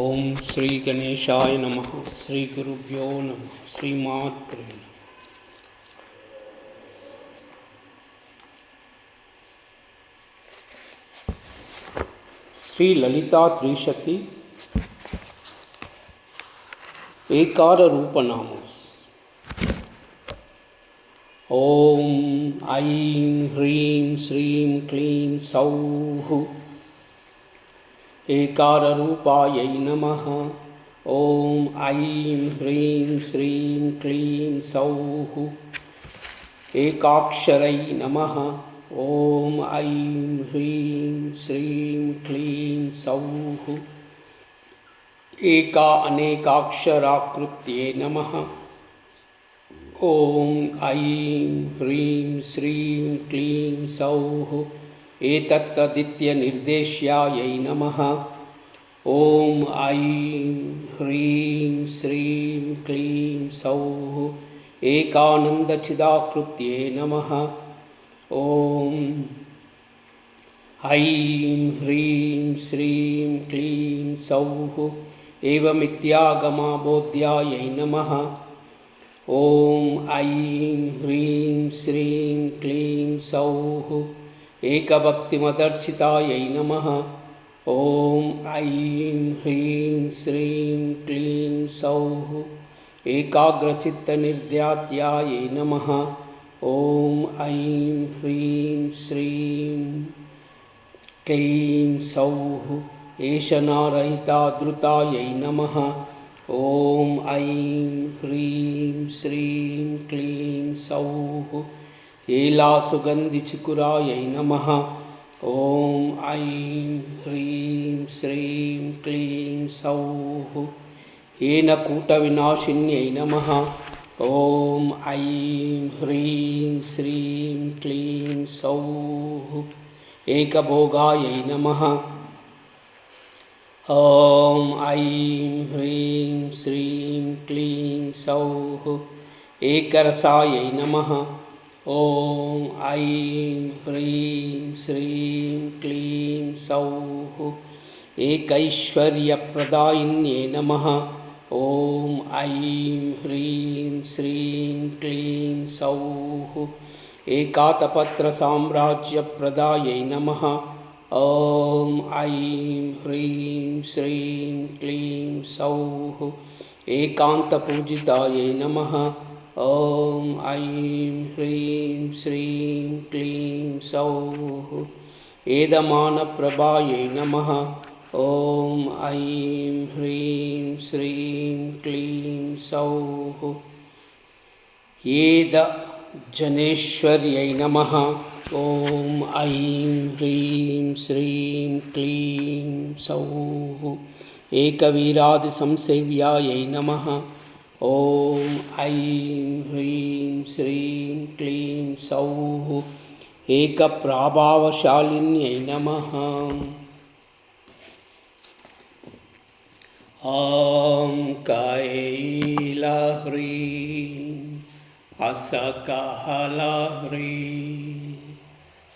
ఓం శ్రీ గణేశాయ నమః. శ్రీ గురుభ్యో నమః. శ్రీమాత్రే నమః. శ్రీ లలితా త్రిశతి ఏకార రూపనామస్. ఓం ఐం హ్రీం శ్రీం క్లీం సౌః ఏకార రూపాయై నమః. ఓం ఐం హ్రీం శ్రీం క్లీం సౌః ఏకాక్షరై నమః. ఓం ఐం హ్రీం శ్రీం క్లీం సౌః ఏకా అనేకాక్షరాకృత్యై నమః. ఓం ఐం హ్రీం శ్రీం క్లీం సౌః ఏతత్తదిత్యనిర్దేశ్యాయై నమః. ఓం ఐం హ్రీం శ్రీం క్లీం సౌః ఏకానందచిదాకృత్యై నమః. ఓం ఐం హ్రీం శ్రీం క్లీం సౌః ఏవమిత్యాగమబోధ్యాయై నమః. ఓం ఐం హ్రీం శ్రీం క్లీం సౌః ఏకభక్తిమదర్చితాయై నమః. ఓం ఐం హ్రీం శ్రీం క్లీం సౌః ఏకాగ్రచిత్తనిర్ధ్యాత్యాయై నమః. ఓం ఐం హ్రీం శ్రీం క్లీం సౌః ఏషనారహితాధృతాయై నమః. ఓం ఐం హ్రీం శ్రీం క్లీం సౌః ఏలాసుగంధిచికురాయై నమః. ఓం ఐం హ్రీం శ్రీం క్లీం సౌః ఏనకూటవినాశిన్యై నమః. ఓం ఐం హ్రీం శ్రీం క్లీం సౌః ఏకభోగాయై నమః. ఓం ఐం హ్రీం శ్రీం క్లీం సౌః ఏకరసాయై నమః. ఓం ఐం హ్రీం శ్రీం క్లీం సౌః ఏకైశ్వర్యప్రదాయిన్యై నమః. ఓం ఐం హ్రీం శ్రీం క్లీం సౌః ఏకాతపత్రసామ్రాజ్యప్రదాయై నమః. ఓం ఐం హ్రీం శ్రీం క్లీం సౌః ఏకాంతపూజితాయై నమః. ఓం ఐం హ్రీం శ్రీం క్లీం సౌః ఏదమానప్రభాయై నమః. ఓం ఐం హ్రీం శ్రీం క్లీం సౌః ఏదజనేశ్వర్యై నమః. ఓం ఐం హ్రీం శ్రీం క్లీం సౌః ఏకవీరాదిసంసేవ్యాయై నమః. ఓం ఐం హ్రీం శ్రీం క్లీం సౌః ఏకప్రాభావశాలిన్యై నమః. ఓం కైలాహ్రీం అసకహలహ్రీం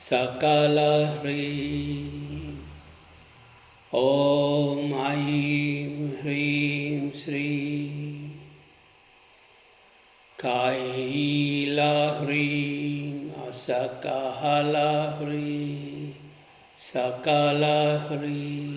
సకలహ్రీం. ఓం ఐం హ్రీం శ్రీం కైలాహ్రీం అసకహలహ్రీం సకలహ్రీం.